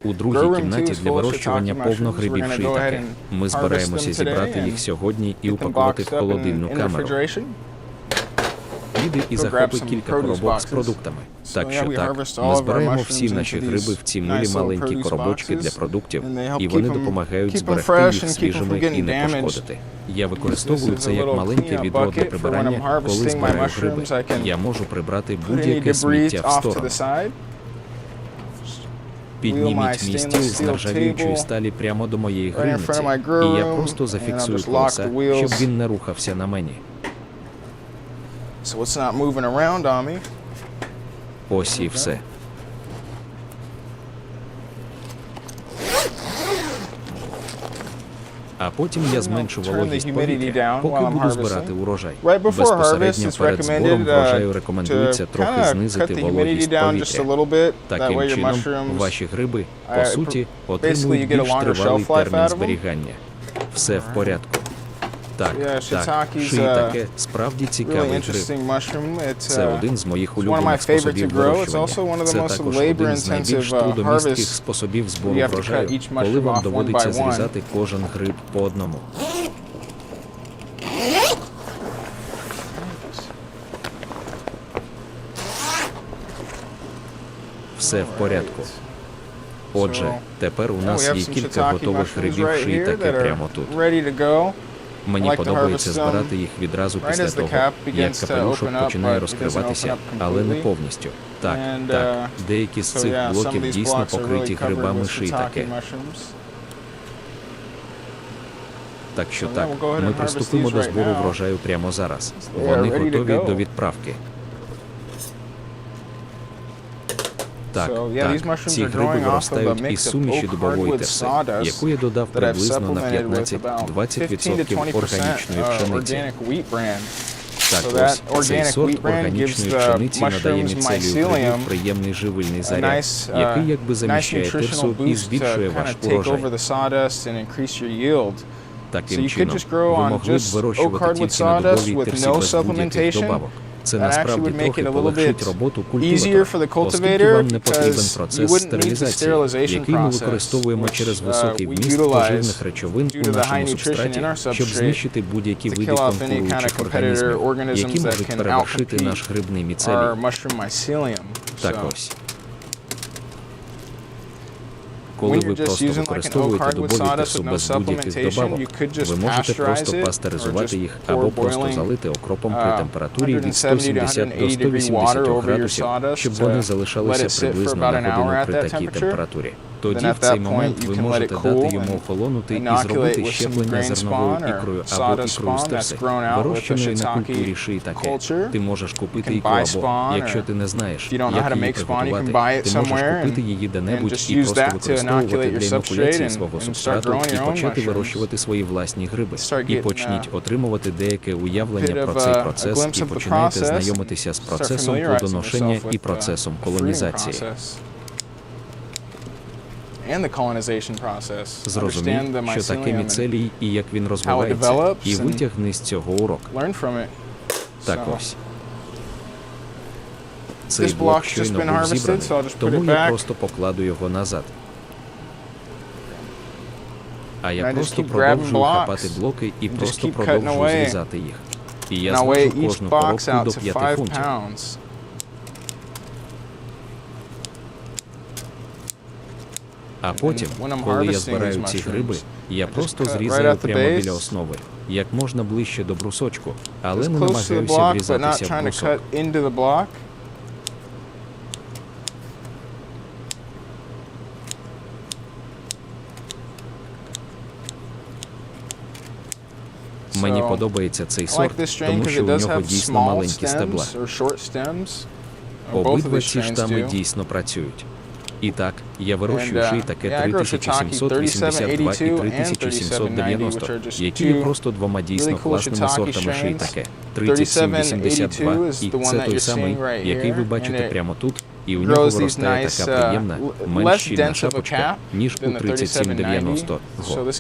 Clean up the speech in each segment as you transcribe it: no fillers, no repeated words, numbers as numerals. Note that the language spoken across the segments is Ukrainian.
У другій кімнаті для вирощування повно грибів шиитаке. Ми збираємося зібрати їх сьогодні і упакувати в холодильну камеру. Їде і захопить кілька коробок з продуктами. Так що так, ми збираємо всі наші гриби в ці милі маленькі коробочки для продуктів, і вони допомагають зберегти їх свіжими і не пошкодити. Я використовую це як маленьке відро для прибирання, коли збираю гриби. Я можу прибрати будь-яке сміття в сторону. Підніміть мій стіл з нержавіючої сталі прямо до моєї грильниці, і я просто зафіксую колеса, щоб він не рухався на мені. Ось і все. А потім я зменшу вологість повітря, поки буду збирати урожай. Безпосередньо перед збором врожаю рекомендується трохи знизити вологість повітря. Таким чином, ваші гриби, по суті, отримують більш тривалий термін зберігання. Все в порядку. Так, шиитаке справді цікавий гриб. Це один з моїх улюблених способів вирощування. Це також один з найбільш трудомістких способів збору врожаю, коли вам доводиться зрізати кожен гриб по одному. Все в порядку. Отже, тепер у нас є кілька готових грибів шиитаке прямо тут. Мені подобається збирати їх відразу після того, як капелюшок починає розкриватися, але не повністю. Так, деякі з цих блоків дійсно покриті грибами шиитаке. Так що так, ми приступимо до збору врожаю прямо зараз. Вони готові до відправки. Так, ці гриби виростають із суміші дубової терси, яку я додав приблизно на 15-20% органічної пшениці. Так ось, цей сорт органічної пшениці надає міцелію грибів приємний живильний заряд, який якби заміщає тирсу і збільшує ваш урожай. Таким чином, ви могли б вирощувати тільки на дубовій тирсі без будь-яких добавок. Це насправді трохи полегшить роботу культиватора, оскільки вам не потрібен процес стерилізації, який ми використовуємо через високий вміст поживних речовин у нашому субстраті, щоб знищити будь-які види конкуруючих організмів, які можуть перевершити наш грибний міцелій. Так ось. Коли ви просто використовуєте дубові тирсу без будь-яких добавок, ви можете просто пастеризувати їх або просто залити окропом при температурі від 170 до 180 градусів, щоб вони залишалися приблизно на годину при такій температурі. Тоді в цей момент ви можете дати йому охолонути і зробити щеплення зерновою ікрою або ікрою з тирси, вирощеної на культурі шиитаке. Ти можеш купити ікру або, якщо ти не знаєш, як її приготувати, ти можеш купити її де-небудь і просто використовувати для інокуляції свого субстрату і почати вирощувати свої власні гриби. І почніть отримувати деяке уявлення про цей процес і починайте знайомитися з процесом плодоношення і процесом колонізації. Зрозумій, що таке міцелій і як він розвивається, і витягни з цього урок. Так ось. Цей блок щойно був зібраний, тому я просто покладу його назад. А я просто продовжую хапати блоки і просто продовжую зрізати їх. І я зважу кожну коробку до 5 фунтів. А потім, коли я збираю ці гриби, я просто зрізаю прямо біля основи, як можна ближче до брусочку, але не намагаюся врізатися в брусок. Мені подобається цей сорт, тому що у нього дійсно маленькі стебла. Обидва ці штами дійсно працюють. І так, я вирощую шиитаке 3782 і 3790, які є просто двома дійсно класними сортами шиитаке. 3782 і це той самий, який ви бачите прямо тут, і у нього виростає така приємна, менш щільна шапочка, ніж у 3790 го.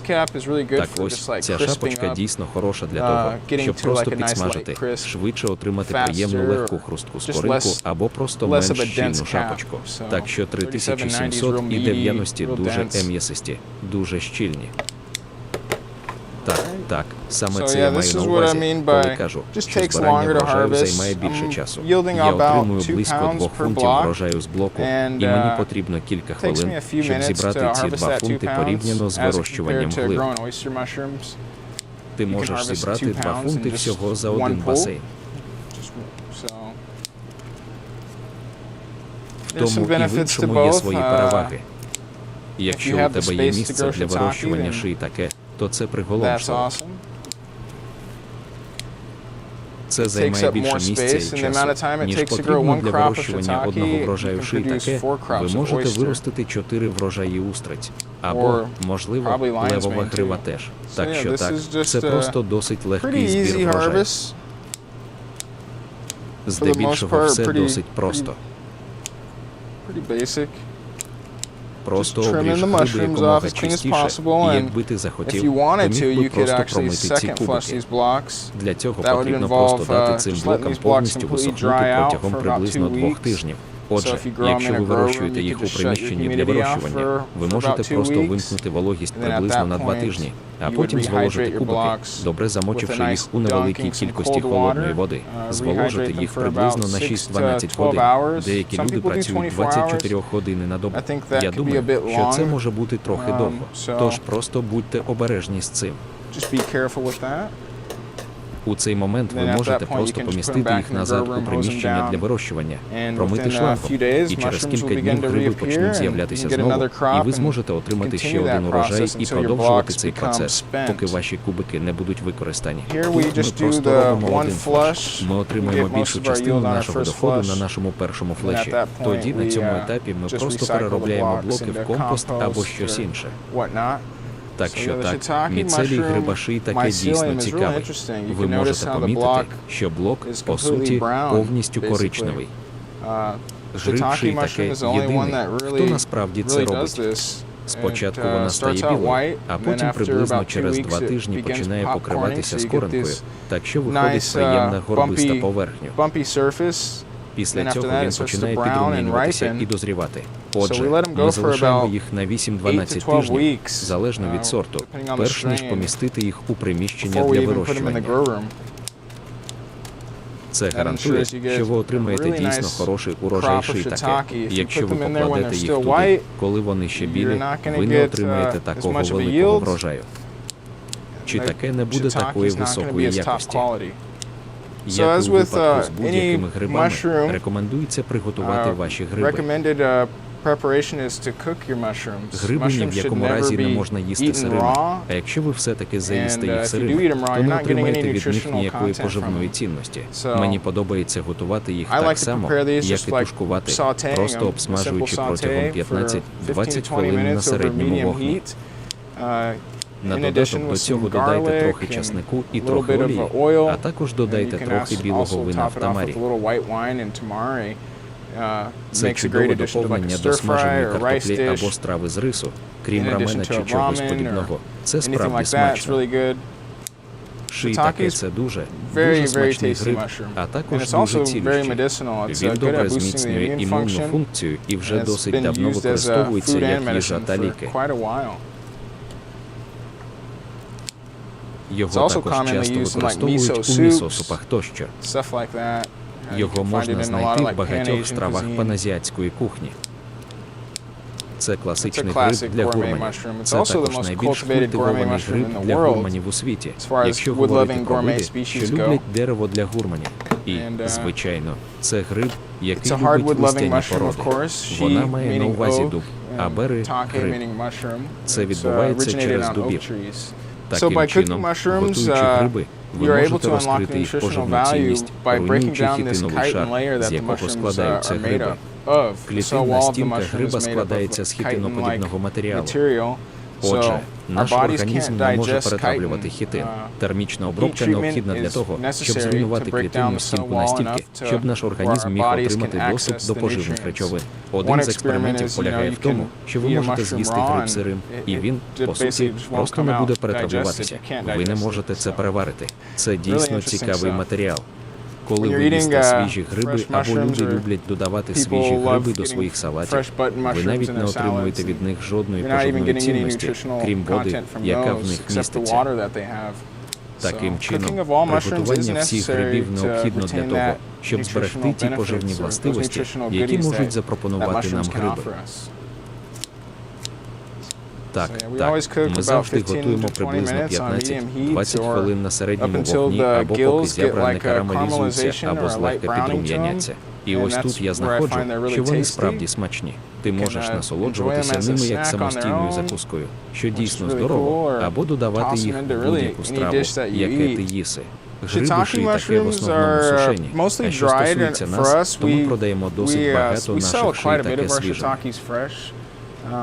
Так ось, ця шапочка дійсно хороша для того, щоб просто підсмажити, швидше отримати приємну легку хрустку скоринку або просто менш щільну шапочку. Так що 3700 і 90 дуже м'ясисті, дуже щільні. Так, саме це я маю на увазі, коли кажу, що збирання врожаю займає більше часу. Я отримую близько 2 фунтів врожаю з блоку, і мені потрібно кілька хвилин, щоб зібрати ці 2 фунти порівняно з вирощуванням глиб. Ти можеш зібрати 2 фунти всього за один басейн. В тому і в іншому є свої переваги. Якщо у тебе є місце для вирощування шиїтаке, то це приголомшливо. Це займає більше місця і часу, ніж потрібно для вирощування одного врожаю шиїтаке. Ви можете виростити 4 врожаї устриць. Або, можливо, левова грива теж. Так що так, це просто досить легкий збір врожаю. Здебільшого все досить просто. Просто обріж гриби якомога чистіше, і якби ти захотів, то міг би просто промити ці кубики. Для цього потрібно просто дати цим блокам повністю висохнути протягом приблизно 2 тижнів. Отже, якщо ви вирощуєте їх у приміщенні для вирощування, ви можете просто вимкнути вологість приблизно на 2 тижні, а потім зволожити кубики, добре замочивши їх у невеликій кількості холодної води. Зволожити їх приблизно на 6-12 годин. Деякі люди працюють 24 години на добу. Я думаю, що це може бути трохи довго. Тож просто будьте обережні з цим. У цей момент ви можете просто помістити їх назад у приміщення для вирощування, промити шлангом, і через кілька днів гриби почнуть з'являтися знову, і ви зможете отримати ще один урожай і продовжувати цей процес, поки ваші кубики не будуть використані. Тут ми просто робимо один флеш. Ми отримуємо більшу частину нашого доходу на нашому першому флеші. Тоді на цьому етапі ми просто переробляємо блоки в компост або щось інше. Так що так, міцелій гриба шиїтаке дійсно цікавий. Ви можете помітити, що блок, по суті, повністю коричневий. Гриб шиїтаке єдиний, хто насправді це робить. Спочатку вона стає білою, а потім приблизно через 2 тижні починає покриватися скоринкою, так що виходить приємна горбиста поверхня. Після цього він починає підрум'янюватися і дозрівати. Отже, ми залишаємо їх на 8-12 тижнів, залежно від сорту, перш ніж помістити їх у приміщення для вирощування. Це гарантує, що ви отримаєте дійсно хороший урожай шиїтаке. Якщо ви покладете їх туди, коли вони ще білі, ви не отримаєте такого великого врожаю. Чи таке не буде такої високої якості. Як у випадку з будь-якими грибами, рекомендується приготувати ваші гриби. Гриби ні в якому разі не можна їсти сирими, а якщо ви все-таки заїсте їх сирими, то не отримаєте від них ніякої поживної цінності. Мені подобається готувати їх так само, як і тушкувати, просто обсмажуючи протягом 15-20 хвилин на середньому вогні. На додаток до цього додайте трохи часнику і трохи олії, а також додайте трохи білого вина в тамарі. Це чудове доповнення до смаженої картоплі або страви з рису, крім рамена чи чогось подібного. Це справді смачно. Шиїтаке – це дуже смачний гриб, а також дуже цілющий. Він добре зміцнює імунну функцію і вже досить давно використовується як їжа та ліки. Його також часто використовують у місо-супах тощо. Його можна знайти в багатьох стравах паназіатської кухні. Це класичний гриб для гурманів. Це також найбільш культивований гриб для гурманів у світі, якщо говорити про види, що люблять дерево для гурманів. І, звичайно, це гриб, який любить листяні породи. Вона має на увазі дуб, а бери – гриб. Це відбувається через дубів. Таким чином, готуючи гриби, ви можете розкрити їх поживну цінність, руйнуючи хітиновий шар, з якого складаються гриби. Клітинна стінка гриба складається з хітиноподібного матеріалу. Отже, наш організм не може перетравлювати хітин. Термічна обробка необхідна для того, щоб зруйнувати клітинну стінку настільки, щоб наш організм міг отримати доступ до поживних речовин. Один з експериментів полягає в тому, що ви можете з'їсти гриб сирим, і він, по суті, просто не буде перетравлюватися. Ви не можете це переварити. Це дійсно цікавий матеріал. Коли ви їсте свіжі гриби, або люди люблять додавати свіжі гриби до своїх салатів, ви навіть не отримуєте від них жодної поживної цінності, крім води, яка в них міститься. Таким чином, приготування всіх грибів необхідно для того, щоб зберегти ті поживні властивості, які можуть запропонувати нам гриби. Так, ми завжди готуємо приблизно 15-20 хвилин на середньому вогні, або поки зябра не карамелізуються, або злегка підрум'яняться. І ось тут я знаходжу, що вони справді смачні. Ти можеш насолоджуватися ними як самостійною закускою, що дійсно здорово, або додавати їх у будь-яку страву, яке ти їси. Гриби шиїтаке в основному сушені, а що стосується нас, то ми продаємо досить багато наших шиїтаке свіжих.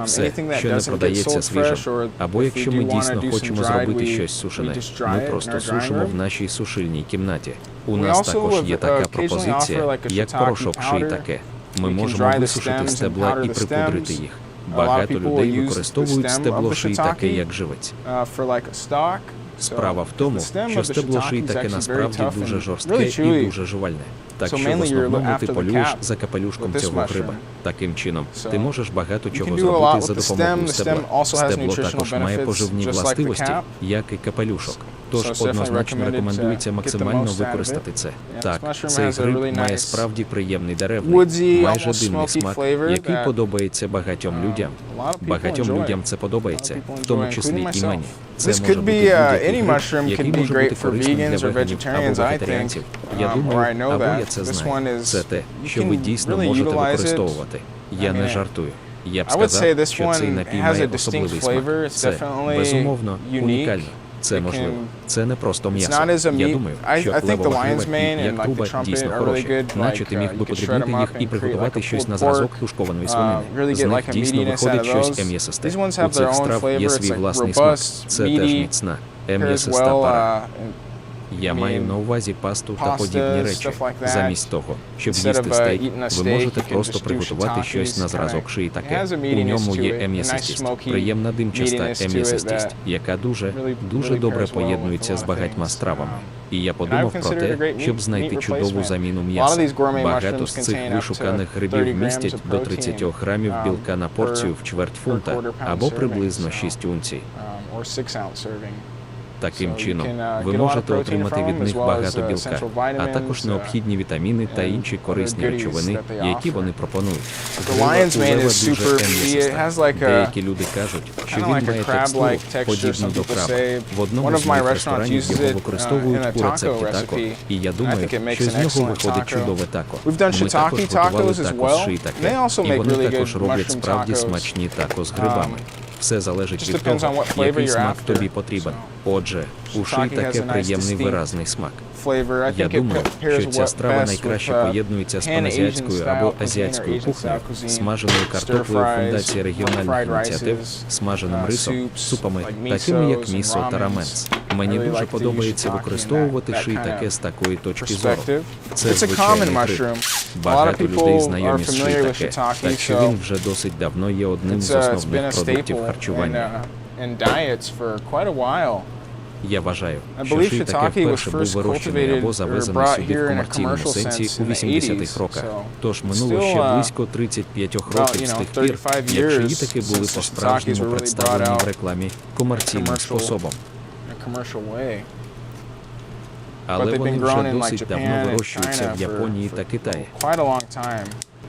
Все, що не продається свіжим, або якщо ми дійсно хочемо зробити щось сушене, ми просто сушимо в нашій сушильній кімнаті. У нас також є така пропозиція, як порошок шиїтаке. Ми можемо висушити стебла і припудрити їх. Багато людей використовують стебло шиїтаке як живець. Справа в тому, що стебло шиїтаке насправді дуже жорстке і дуже жувальне. Так що в основному ти полюєш за капелюшком цього гриба. Таким чином, ти можеш багато чого зробити за допомогою стебла. Стебло також має поживні властивості, як і капелюшок. Тож однозначно рекомендується максимально використати це. Так, цей гриб має справді приємний деревний, майже димний смак, який подобається багатьом людям. Багатьом людям це подобається, в тому числі і мені. Це може бути будь-який гриб, який може бути корисним для веганів або вегетаріанців. Я думаю, або я це знаю. Це те, що ви дійсно можете використовувати. Я не жартую. Я б сказав, що цей напій має особливий смак. Це, безумовно, унікально. Це можливо. Це не просто м'ясо. Я думаю, що левова грива і як труба дійсно хороші. Наче ти міг би подрібнити їх і приготувати щось на зразок тушкованої свинини. З них дійсно виходить щось м'ясисте. У цих страв є свій власний смак. Це теж міцна, м'ясиста пара. Я маю на увазі пасту та подібні речі. Замість того, щоб з'їсти стейк, ви можете просто приготувати щось на зразок шиїтаке. У ньому є м'ясистість, приємна димчаста м'ясистість, яка дуже добре поєднується з багатьма стравами. І я подумав про те, щоб знайти чудову заміну м'яса. Багато з цих вишуканих грибів містять до 30 грамів білка на порцію в чверть фунта, або приблизно 6 унцій. Таким чином, ви можете отримати від них багато білка, а також необхідні вітаміни та інші корисні речовини, які вони пропонують. Грива дуже м'ясиста. Деякі люди кажуть, що він має текстуру, подібну до краба. В одному з моїх ресторанів його використовують у рецепті тако, і я думаю, що з нього виходить чудове тако. Ми також готували тако з шиїтаке, і вони також роблять справді смачні тако з грибами. Все залежить від того, який смак тобі потрібен. Отже, у шиїтаке приємний виразний смак. Я думаю, що ця страва найкраще поєднується з паназіатською або азіатською кухнею, смаженою картоплею фундації регіональних ініціатив, смаженим рисом, супами, такими як місо та раменс. Мені дуже подобається використовувати шиїтаке з такої точки зору. Це звичайний гриб. Багато людей знайомі з шиїтаке, так що він вже досить давно є одним з основних продуктів харчування. Я вважаю, що шиїтаке вперше був вирощений або завезений сюди в комерційному сенсі у 80-х роках. Тож минуло ще близько 35 років з тих пір, як шиїтаке були по-справжньому представлені в рекламі комерційним способом. Але вони вже досить давно вирощуються в Японії та Китаї.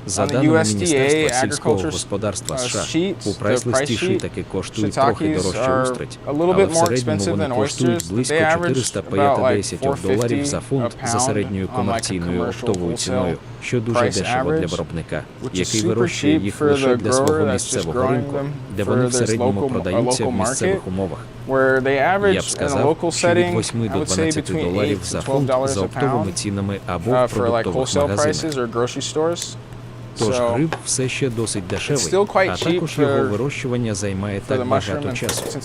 За даними Міністерства сільського господарства США, у прайс-листі шиїтаке коштують трохи дорожче устриць, але в середньому вони коштують близько $450 за фунт за середньою комерційною оптовою ціною, що дуже дешево для виробника, який вирощує їх лише для свого місцевого ринку, де вони в середньому продаються в місцевих умовах. Я б сказав, що від 8 до $12 за фунт за оптовими цінами або в продуктових магазинах. Тож гриб все ще досить дешевий, а також його вирощування займає так багато часу.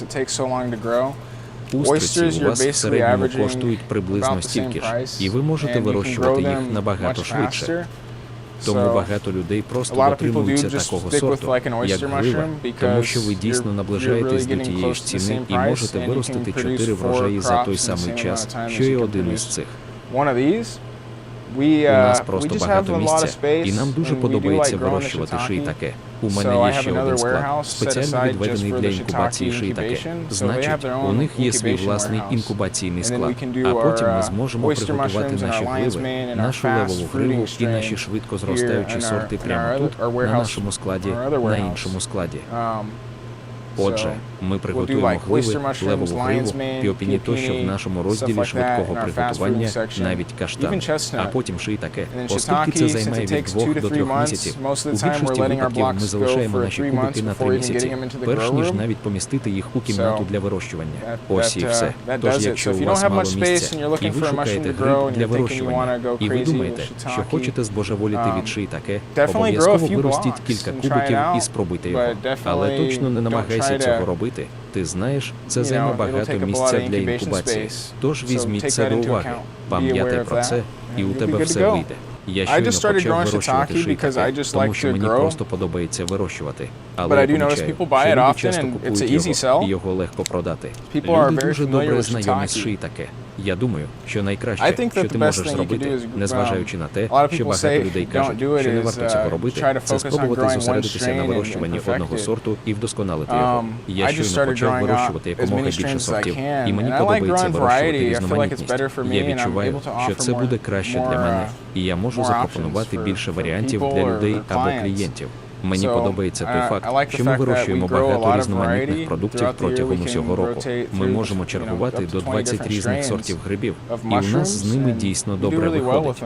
Устриці у вас в середньому коштують приблизно стільки ж, і ви можете вирощувати їх набагато швидше. Тому багато людей просто дотримуються такого сорту, як грива, тому що ви дійсно наближаєтесь до тієї ж ціни і можете виростити 4 врожаї за той самий час, що і один із цих. У нас просто багато місця, і нам дуже подобається вирощувати шиитаке. У мене є ще один склад, спеціально відведений для інкубації шиитаке. Значить, у них є свій власний інкубаційний склад, а потім ми зможемо приготувати наші гриви, нашу левову гриву і наші швидко зростаючі сорти прямо тут, на нашому складі, на іншому складі. Отже, ми приготуємо гливи, левову гриву, піопіні тощо в нашому розділі швидкого приготування, навіть каштан, а потім шиитаке. Оскільки це займає від 2 до 3 місяців, у більшості випадків ми залишаємо наші кубики на 3 місяці, перш ніж навіть помістити їх у кімнату для вирощування. Ось і все. Тож, якщо у вас мало місця, і ви шукаєте гриб для вирощування, і ви думаєте, що хочете збожеволіти від шиитаке, обов'язково виростіть кілька кубиків і спробуйте його. Але точно не намагайся цього робити. Ти знаєш, це займе багато місця для інкубації. Тож візьміть це до уваги, пам'ятай про це, і у тебе все вийде. Я щойно почав вирощувати шиитаке, тому що мені просто подобається вирощувати. Але я помічаю, що люди часто купують його, і його легко продати. Люди дуже добре знайомі з шиитаке. Я думаю, що найкраще, що ти можеш зробити, незважаючи на те, що багато людей кажуть, що не варто цього робити, це спробувати зосередитися на вирощуванні одного сорту і вдосконалити його. Я щойно почав вирощувати якомога більше сортів, і мені подобається вирощувати різноманітність. Я відчуваю, що це буде краще для мене, і я можу запропонувати більше варіантів для людей або клієнтів. Мені подобається той факт, що ми вирощуємо багато різноманітних продуктів протягом усього року. Ми можемо чергувати до 20 різних сортів грибів, і у нас з ними дійсно добре виходить.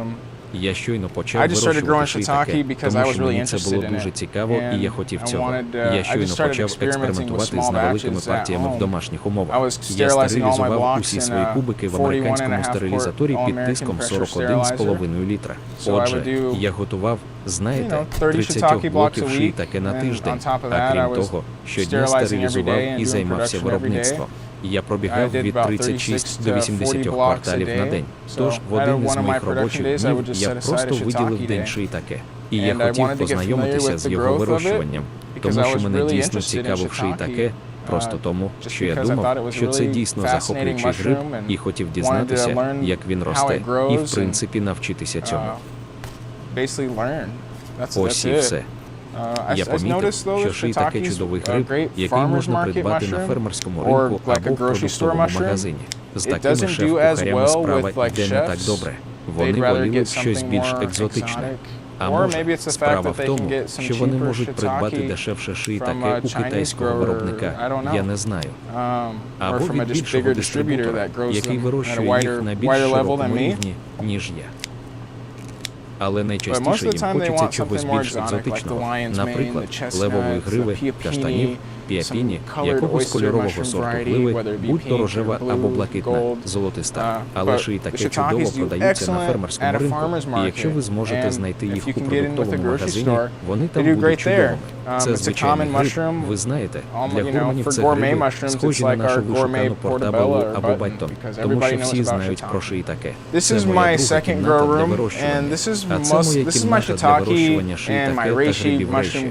Я щойно почав вирощувати шиитаке, тому що мені це було дуже цікаво, і я хотів цього. Я щойно почав експериментувати з невеликими партіями в домашніх умовах. Я стерилізував усі свої кубики в американському стерилізаторі під тиском 41,5 літра. Отже, я готував, знаєте, 30 блоків шиитаке на тиждень, а крім того, щодня стерилізував і займався виробництвом. Я пробігав від 36 до 80 кварталів на день. Тож в один із моїх робочих днів я просто виділив день шиитаке. І я хотів познайомитися з його вирощуванням, тому що мене дійсно цікавив шиитаке, просто тому, що я думав, що це дійсно захоплюючий гриб, і хотів дізнатися, як він росте, і в принципі навчитися цьому. Ось і все. Я помітив, що шиитаке – чудовий гриб, який можна придбати на фермерському ринку або в продуктовому магазині. З такими шеф-поварями справа йде не так добре. Вони воліли щось більш екзотичне. А може, справа в тому, що вони можуть придбати дешевше шиитаке у китайського виробника, я не знаю. Або від більшого дистрибутора, який вирощує їх на більш широкому рівні, ніж я. Але найчастіше їм хочеться чогось більш екзотичного, наприклад, левової гриви, каштанів, піапіні, якогось кольорового сорту гливи, будь-то рожева або блакитна, золотиста. Але шиитаке чудово продаються на фермерському ринку, і якщо ви зможете знайти їх у продуктовому магазині, вони там будуть чудовими. Це звичайний гриб, ви знаєте, для гурманів це гриби, схожі на нашу вишукану портабеллу або байтон, тому що всі знають про шиитаке. Це моя друга кімната для вирощування, а це моя кімната для вирощування шиитаке та грибів речі.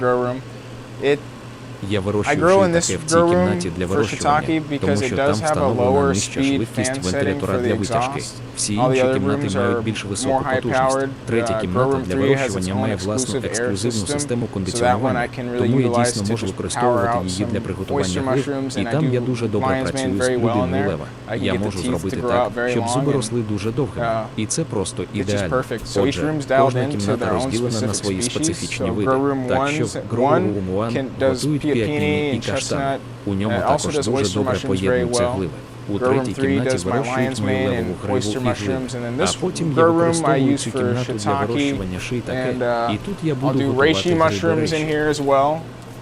Я вирощую шиитаке в цій кімнаті для вирощування, тому що там встановлена нижча швидкість вентилятора для витяжки. Всі інші кімнати мають більш високу потужність. Третя кімната для вирощування має власну ексклюзивну систему кондиціонування, тому я дійсно можу використовувати її для приготування гриб, і там я дуже добре працюю з плодиною лева. Я можу зробити так, щоб зуби росли дуже довгими, і це просто ідеально. Отже, кожна кімната розділена на свої специфічні види, так що в Grow Room 1 готують піапіні і каштан. У ньому також дуже добре поєднуються гливи. У третій кімнаті вирощують мою левову гриву і гливу. А потім я використовую цю кімнату для вирощування шиитаке, і тут я буду готувати гриби речі.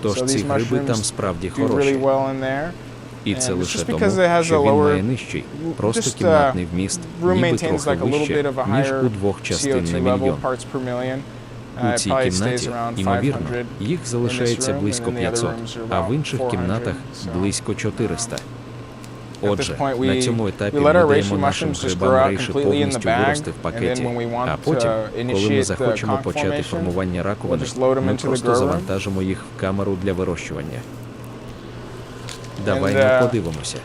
Тож ці гриби там справді хороші. І це лише тому, що він має нижчий, просто кімнатний вміст, ніби трохи вище, ніж у 2 частин на мільйон. У цій кімнаті, ймовірно, їх залишається близько 500, а в інших кімнатах – близько 400. Отже, на цьому етапі ми даємо нашим грибам рейші повністю вирости в пакеті, а потім, коли ми захочемо почати формування раковини, ми просто завантажимо їх в камеру для вирощування. Давай ми подивимося.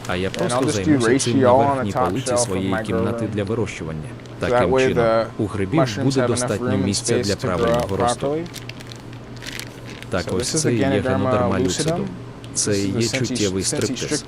А я просто займуся цим на верхній полиці своєї кімнати для вирощування. Таким чином, у грибів буде достатньо місця для правильного росту. Так, ось це і є генодерма люцидум. Це і є чуттєвий стриптиз.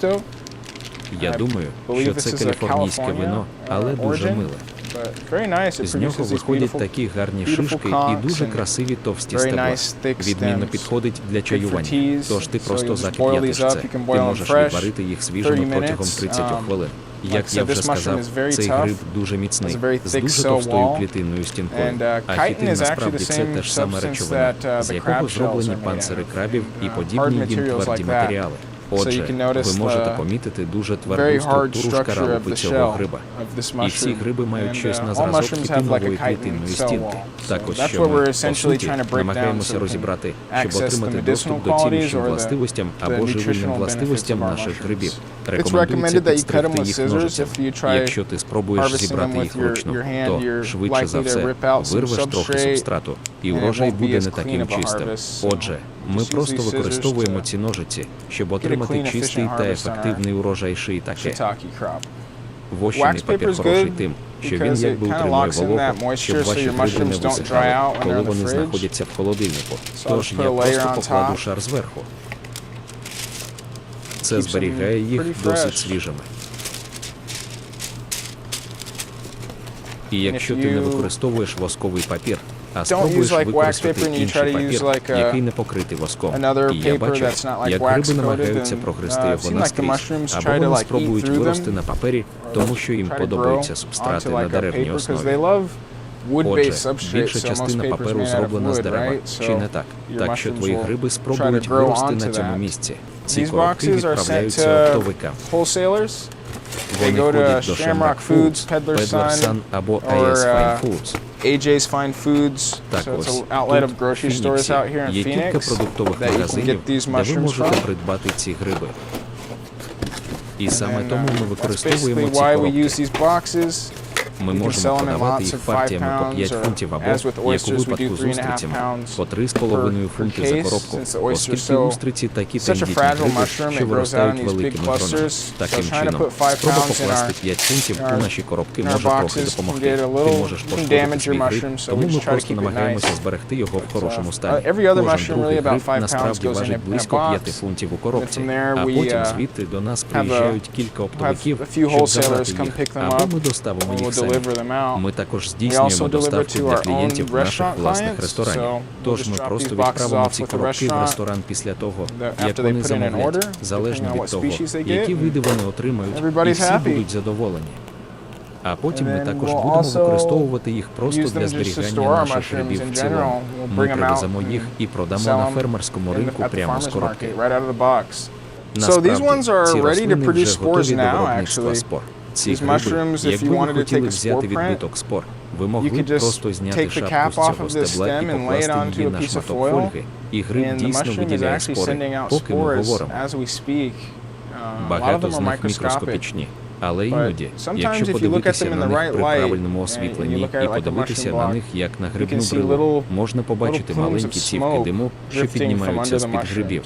Я думаю, що це каліфорнійське вино, але дуже миле. З нього виходять такі гарні шишки і дуже красиві товсті стебла. Відмінно підходить для чаювання, тож ти просто закип'ятиш це. Ти можеш відварити їх свіжими протягом 30 хвилин. Як я вже сказав, цей гриб дуже міцний, з дуже товстою клітинною стінкою. А хітин насправді це те ж саме речовина, з якого зроблені панцири крабів і подібні їм тверді матеріали. Отже, ви можете помітити дуже тверду структуру шкаралупи цього гриба. І всі гриби мають щось на зразок хітинової клітинної стінки. Так ось що ми, по суті, намагаємося розібрати, щоб отримати доступ до цілющим властивостям або живильним властивостям наших грибів. Рекомендується підстригти їх ножицем. Якщо ти спробуєш зібрати їх вручну, то, швидше за все, вирвеш трохи субстрату, і врожай буде не таким чистим. Отже, ми просто використовуємо ці ножиці, щоб отримати чистий та ефективний урожай шиїтаке. Вощений папір хороший тим, що він якби утримує вологу, щоб ваші гриби не висихали, коли вони знаходяться в холодильнику. Тож я просто покладу шар зверху. Це зберігає їх досить свіжими. І якщо ти не використовуєш восковий папір, а спробуєш використати інший папір, який не покритий воском. І я бачу, як гриби намагаються прогризти його наскрізь, або вони спробують вирости на папері, тому що їм подобаються субстрати на деревній основі. Отже, більша частина паперу зроблена з дерева, чи не так? Так що твої гриби спробують вирости на цьому місці. Ці коробки відправляються оптовикам. Вони ходять до Shamrock Foods, Peddler Sun або AJ's Fine Foods. Так ось, тут, в Фініксі, є кілька продуктових магазинів, де ви можете придбати ці гриби. І саме тому ми використовуємо ці коробки. Ми можемо продавати їх партіями по 5 фунтів або, як у випадку з устрицями, по 3,5 фунти за коробку, оскільки устриці такі тендітні гриби, що виростають великими гронами. Таким чином, спроба покласти 5 фунтів у наші коробки може трохи допомогти. Ти можеш пошкодити свій гриб, тому ми просто намагаємося зберегти його в хорошому стані. Кожен другий гриб насправді важить близько 5 фунтів у коробці, а потім звідти до нас приїжджають кілька оптовиків, щоб забрати їх, або ми доставимо їх самі. Ми також здійснюємо доставку для клієнтів наших власних ресторанів. Тож ми просто відправимо ці коробки в ресторан після того, як вони замовлять, залежно від того, які види вони отримають, і всі будуть задоволені. А потім ми також будемо використовувати їх просто для зберігання наших грибів в цілому. Ми привеземо їх і продамо на фермерському ринку прямо з коробки. Насправді, ці рослини вже готові до виробництва спор. Ці гриби, якби ви хотіли взяти відбиток спор, ви могли б просто зняти шапку з цього стебла і покласти її на шматок фольги, і гриб дійсно виділяє спори, поки ми говоримо. Багато з них мікроскопічні. Але іноді, якщо подивитися на них при правильному освітленні і подивитися на них як на грибну брилу, можна побачити маленькі цівки диму, що піднімаються з-під грибів.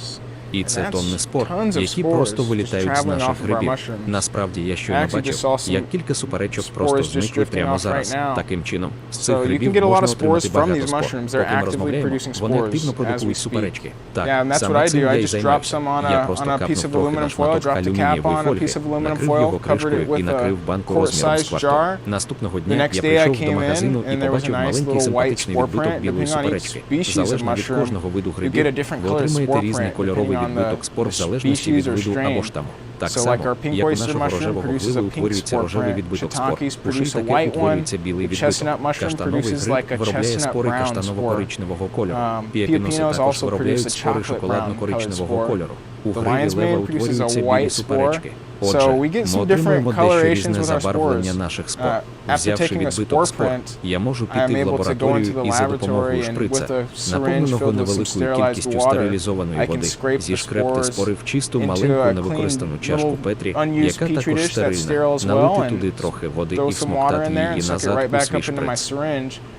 І це тонни спор, які просто вилітають з наших грибів. Насправді, я щойно бачив, як кілька суперечок просто зникли прямо зараз. Таким чином, з цих грибів можна отримати багато спор. Поки ми розмовляємо, вони активно продукують суперечки. Так, саме цим я і займався. Я просто капнув трохи на шматок алюмінієвої фольги, накрив його кришкою і накрив банку розміром з квартал. Наступного дня я прийшов до магазину і побачив маленький симпатичний відбиток білої суперечки. Залежно від кожного виду грибів, ви отримаєте різний кольоровий відбиток спор в залежності від виду або штаму. Так само, як у нашого рожевого гливи утворюється рожевий відбиток спор, у шиитаке утворюється білий відбиток. Каштановий гриб виробляє спори каштаново-коричневого кольору. Піапіноси також виробляють спори шоколадно-коричневого кольору. У гриві лева утворюються білі суперечки. Отже, ми отримуємо дещо різне забарвлення наших спор. Взявши відбиток спор, я можу піти в лабораторію і за допомогою шприца, наповненого невеликою кількістю стерилізованої води, зішкребти спори в чисту маленьку невикористану чашку Петрі, яка також стерильна, налити туди трохи води і всмоктати її назад у свій шприц.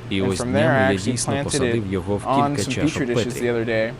І ось днями я дійсно посадив його в кілька чашок Петрі.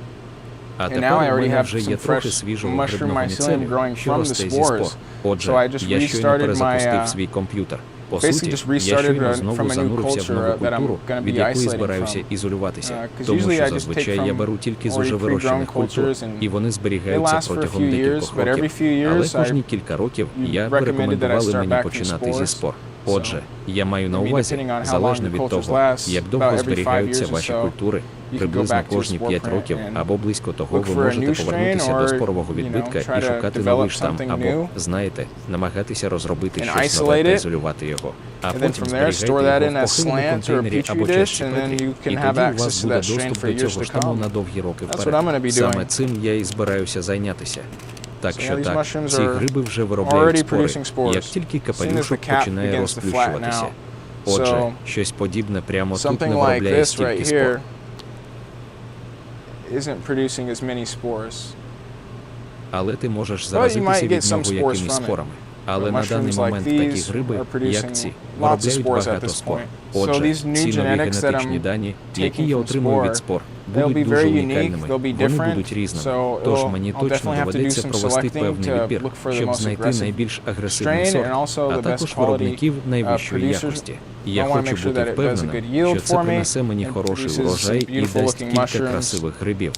А тепер у мене вже є трохи свіжого грибного міцелію, що росте зі спор. Отже, я щойно перезапустив свій комп'ютер. По суті, я щойно знову занурився в нову культуру, від якої збираюся ізолюватися. Тому що зазвичай я беру тільки з уже вирощених культур, і вони зберігаються протягом декількох років. Але кожні кілька років я рекомендували мені починати зі спор. Отже, я маю на увазі, залежно від того, як довго зберігаються ваші культури, приблизно кожні 5 років або близько того ви можете повернутися до спорового відбитка і шукати новий штам або, знаєте, намагатися розробити щось нове та ізолювати його. А потім зберігайте його в похиленому контейнері або чашці Петрі, і тоді у вас буде доступ до цього штаму на довгі роки вперед. Саме цим я і збираюся зайнятися. Так що так, ці гриби вже виробляють спори, як тільки капелюшок починає розплющуватися. Отже, щось подібне прямо тут не виробляє стільки спор. Але ти можеш заразитися від нього якимись спорами. Але на даний момент такі гриби, як ці, виробляють багато спор. Отже, ці нові генетичні дані, які я отримую від спор, будуть дуже унікальними, вони будуть різними. Тож мені точно доведеться провести певний відбір, щоб знайти найбільш агресивний сорт, а також виробників найвищої якості. Я хочу бути впевненим, що це принесе мені хороший урожай і дасть кілька красивих грибів.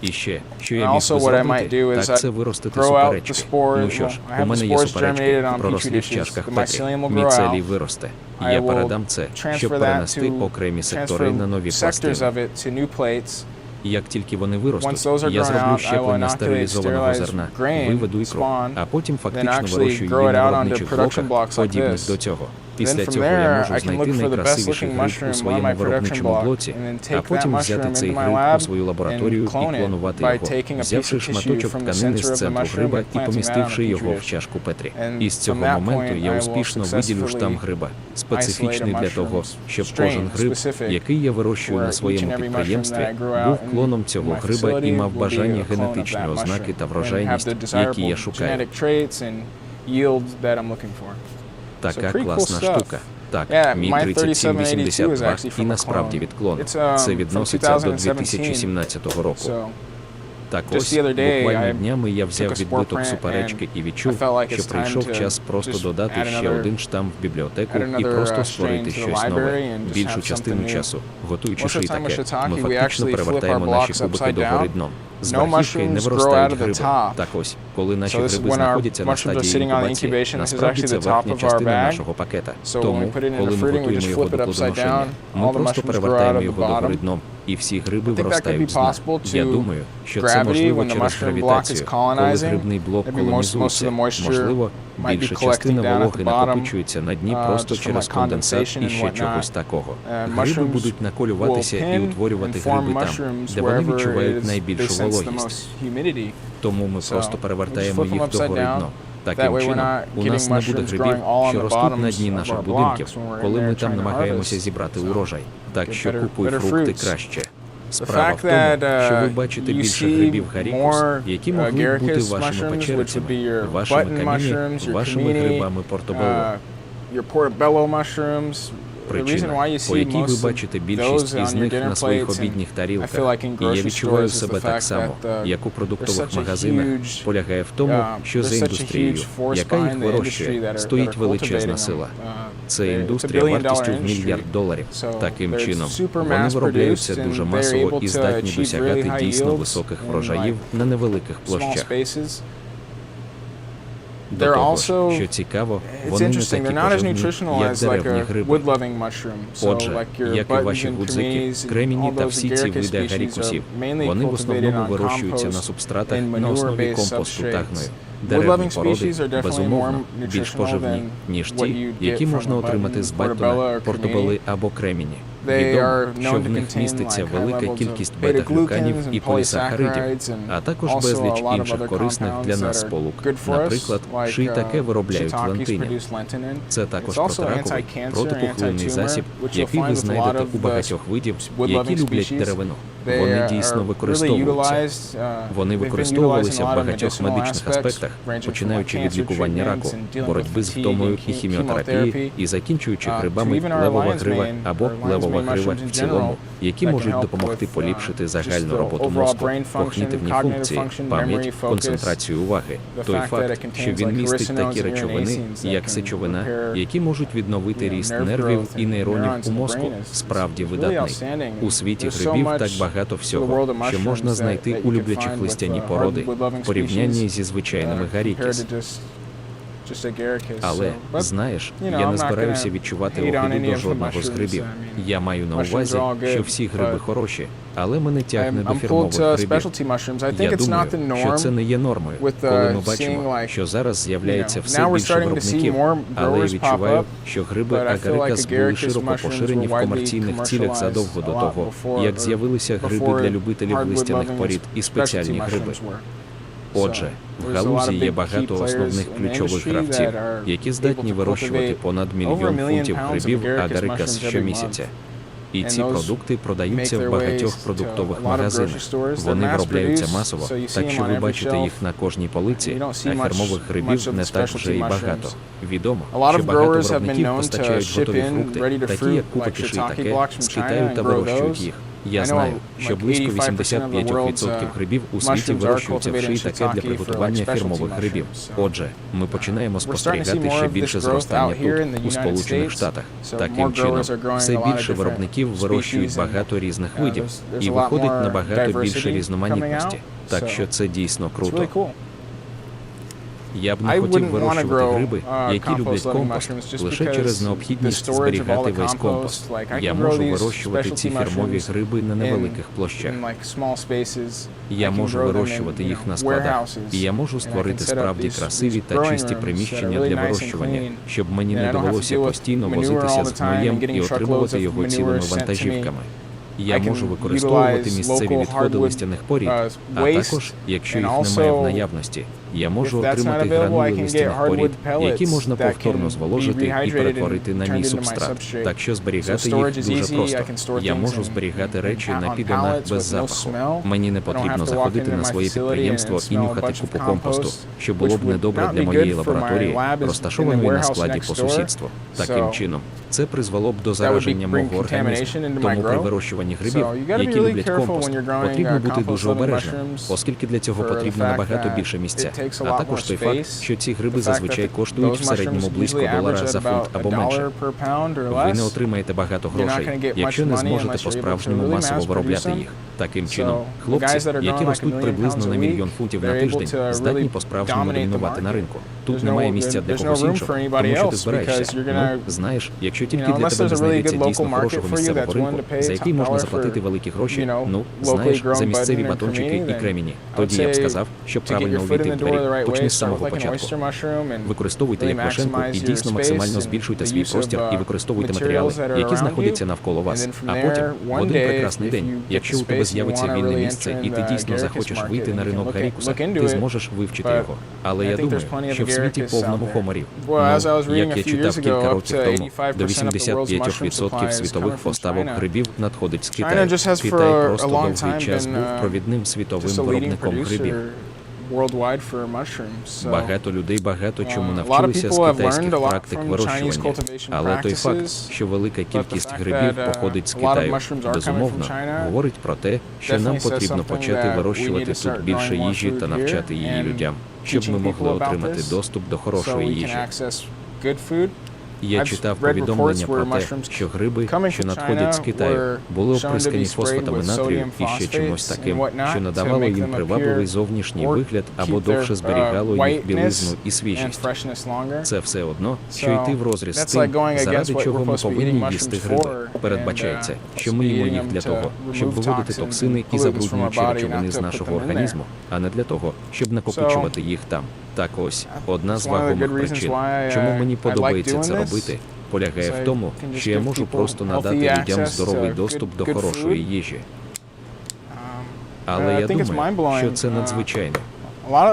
І ще, що я міг би зробити, так це виростити суперечки. Ну що ж, у мене є суперечки, пророслі в чашках Петрі. Міцелій виросте. Я передам це, щоб перенести окремі сектори на нові пластини. Як тільки вони виростуть, я зроблю щеплення стерилізованого зерна, виведу ікру, а потім фактично вирощую її на виробничих блоках, подібних до цього. Після цього я можу знайти найкрасивіший гриб у своєму виробничому блоці, а потім взяти цей гриб у свою лабораторію і клонувати його, взявши шматочок тканини з центру гриба і помістивши його в чашку Петрі. І з цього моменту я успішно виділю штам гриба, специфічний для того, щоб кожен гриб, який я вирощую на своєму підприємстві, був клоном цього гриба і мав бажані генетичні ознаки та врожайність, які я шукаю. Така класна штука. Так, мій 3782 і насправді від клону. Це відноситься до 2017 року. Так ось, буквально днями я взяв відбиток суперечки і відчув, що прийшов час просто додати ще один штам в бібліотеку і просто створити щось нове. Більшу частину часу, готуючи шиитаке, ми фактично перевертаємо наші кубики догори дном. З верхівки не виростають гриби. Так ось, коли наші гриби знаходяться на стадії інкубації, насправді це верхня частина нашого пакета. Тому, коли ми готуємо його до плодоношення, ми просто перевертаємо його догори дном, і всі гриби виростають з дна. Я думаю, що це можливо через гравітацію, коли грибний блок колонізується. Можливо, більша частина вологи накопичується на дні просто через конденсат і ще чогось такого. Гриби будуть наколюватися і утворювати гриби там, де вони відчувають найбільшу вологість. Тому ми просто перевертаємо їх догори дном. Таким чином, у нас не буде грибів, що ростуть на дні наших будинків, коли ми там намагаємося зібрати урожай. Так що купуй фрукти краще. Справа в тому, що ви бачите більше грибів гарікус, які могли б бути вашими печерицями, вашими каміннями, вашими грибами портобелло. Причина, по якій ви бачите більшість із них на своїх обідніх тарілках, і я відчуваю себе так само, як у продуктових магазинах, полягає в тому, що за індустрією, яка їх вирощує, стоїть величезна сила. Це індустрія вартістю в $1 мільярд. Таким чином, вони виробляються дуже масово і здатні досягати дійсно високих врожаїв на невеликих площах. До того ж, що цікаво, вони не такі поживні, як деревні гриби. Отже, як і ваші гудзики, кремені та всі ці види агарікусів, вони в основному вирощуються на субстратах на основі компосту та гною. Деревні породи, безумовно, більш поживні, ніж ті, які можна отримати з баттона, портобели або кремені. Відомо, що в них міститься велика кількість бета-глюканів і полісахаридів, а також безліч інших корисних для нас сполук. Наприклад, шиитаке виробляють лентиня. Це також протираковий, протипухлинний засіб, який ви знайдете у багатьох видів, які люблять деревину. Вони дійсно використовуються. Вони використовувалися в багатьох медичних аспектах, починаючи від лікування раку, боротьби з втомою і хіміотерапії, і закінчуючи грибами левова грива або левова грива в цілому, які можуть допомогти поліпшити загальну роботу мозку, когнітивні функції, пам'ять, концентрацію уваги. Той факт, що він містить такі речовини, як сечовина, які можуть відновити ріст нервів і нейронів у мозку, справді видатний. У світі грибів так багато всього, що можна знайти у люблячих листяні породи, в порівнянні зі звичайними гарікіс. Але, знаєш, я не збираюся відчувати огиду до жодного з грибів. Я маю на увазі, що всі гриби хороші, але мене тягне до фірмових грибів. Я думаю, що це не є нормою, коли ми бачимо, що зараз з'являється все більше виробників, але я відчуваю, що гриби агарикас були широко поширені в комерційних цілях задовго до того, як з'явилися гриби для любителів листяних порід і спеціальні гриби. Отже, в галузі є багато основних ключових гравців, які здатні вирощувати понад 1 мільйон фунтів грибів агарикас щомісяця. І ці продукти продаються в багатьох продуктових магазинах. Вони виробляються масово, так що ви бачите їх на кожній полиці, а фірмових грибів не так вже і багато. Відомо, що багато виробників постачають готові фрукти, такі як купики шиитаке, з Китаю та вирощують їх. Я знаю, що близько 85% грибів у світі вирощуються в шиитаке для приготування фірмових грибів. Отже, ми починаємо спостерігати ще більше зростання тут, у Сполучених Штатах. Таким чином, все більше виробників вирощують багато різних видів, і виходить набагато більше різноманітності. Так що це дійсно круто. Я б не хотів вирощувати гриби, які люблять компост, лише через необхідність зберігати весь компост. Я можу вирощувати ці фірмові гриби на невеликих площах. Я можу вирощувати їх на складах, і я можу створити справді красиві та чисті приміщення для вирощування, щоб мені не довелося постійно возитися з гноєм і отримувати його цілими вантажівками. Я можу використовувати місцеві відходи листяних порід, а також, якщо їх немає в наявності, я можу отримати гранули листяних порід, які можна повторно зволожити і перетворити на мій субстрат. Так що зберігати їх дуже просто. Я можу зберігати речі на піддонах без запаху. Мені не потрібно заходити на своє підприємство і нюхати купу компосту, що було б недобре для моєї лабораторії, розташованої на складі по сусідству. Таким чином, це призвело б до зараження мого організму. Тому при вирощуванні грибів, які люблять компост, потрібно бути дуже обережним, оскільки для цього потрібно набагато більше місця. А також той факт, що ці гриби зазвичай коштують в середньому близько $1 за фунт або менше. Ви не отримаєте багато грошей, якщо не зможете по-справжньому масово виробляти їх. Таким чином, хлопці, які ростуть приблизно на 1 мільйон фунтів на тиждень, здатні по-справжньому домінувати на ринку. Тут немає місця для когось іншого, тому що ти збираєшся. Ну, знаєш, якщо тільки для тебе не знайдеться дійсно хорошого місцевого ринку, за який можна заплатити великі гроші, ну, знаєш, за місцеві батончики і кремені, тоді я б сказав, щоб правильно увійти в двері, почни з самого початку. Використовуйте як лошенку і дійсно максимально збільшуйте свій простір і використовуйте матеріали, які знаходяться навколо вас. А потім, в один прекрасний день, якщо у тебе з'явиться вільне місце і ти дійсно захочеш вийти на ринок гарікуса, ти зможеш вивчити його. Але я думаю, що в світі повно мухоморів. Ну, як я читав кілька років тому, до 85% світових поставок грибів надходить з Китаю. Китай просто довгий час був провідним світовим виробником грибів. Багато людей багато чому навчилися з китайських практик вирощування. Але той факт, що велика кількість грибів походить з Китаю, безумовно, говорить про те, що нам потрібно почати вирощувати тут більше їжі та навчати її людям, щоб ми могли отримати доступ до хорошої їжі. Я читав повідомлення про те, що гриби, що надходять з Китаю, були оприскані фосфатами натрію і ще чимось таким, що надавало їм привабливий зовнішній вигляд або довше зберігало їх білизну і свіжість. Це все одно, що йти в розріз з тим, заради чого ми повинні їсти гриби. Передбачається, що ми їмо їх для того, щоб виводити токсини і забруднюючі речовини з нашого організму, а не для того, щоб накопичувати їх там. Так ось, одна з вагомих причин, чому мені подобається це робити, полягає в тому, що я можу просто надати людям здоровий доступ до хорошої їжі. Але я думаю, що це надзвичайно.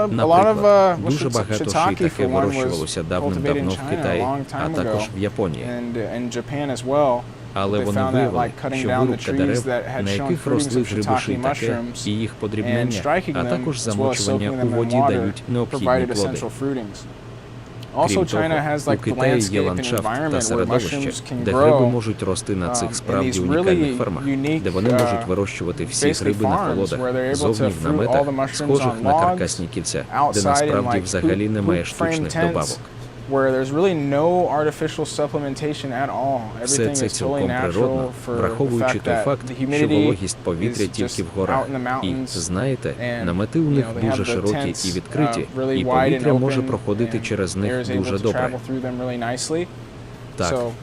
Наприклад, дуже багато шиитаке вирощувалося давним-давно в Китаї, а також в Японії. Але вони виявили, що вирубка дерев, на яких росли гриби шиитаке, і їх подрібнення, а також замочування у воді дають необхідні плоди. Крім того, у Китаї є ландшафт та середовище, де гриби можуть рости на цих справді унікальних фермах, де вони можуть вирощувати всі гриби на колодах, зовні в наметах, схожих на каркасні кільця, де насправді взагалі немає штучних добавок. Все це цілком природно, враховуючи той факт, що вологість повітря тільки в горах. І, знаєте, намети у них дуже широкі і відкриті, і повітря може проходити через них дуже добре.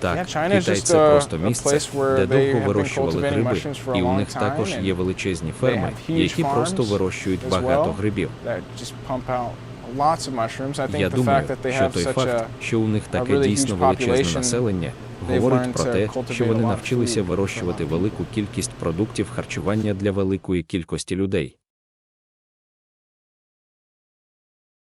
Так, Китай – це просто місце, де довго вирощували гриби, і у них також є величезні ферми, які просто вирощують багато грибів. Я думаю, що той факт, що у них таке дійсно величезне населення, говорить про те, що вони навчилися вирощувати велику кількість продуктів харчування для великої кількості людей.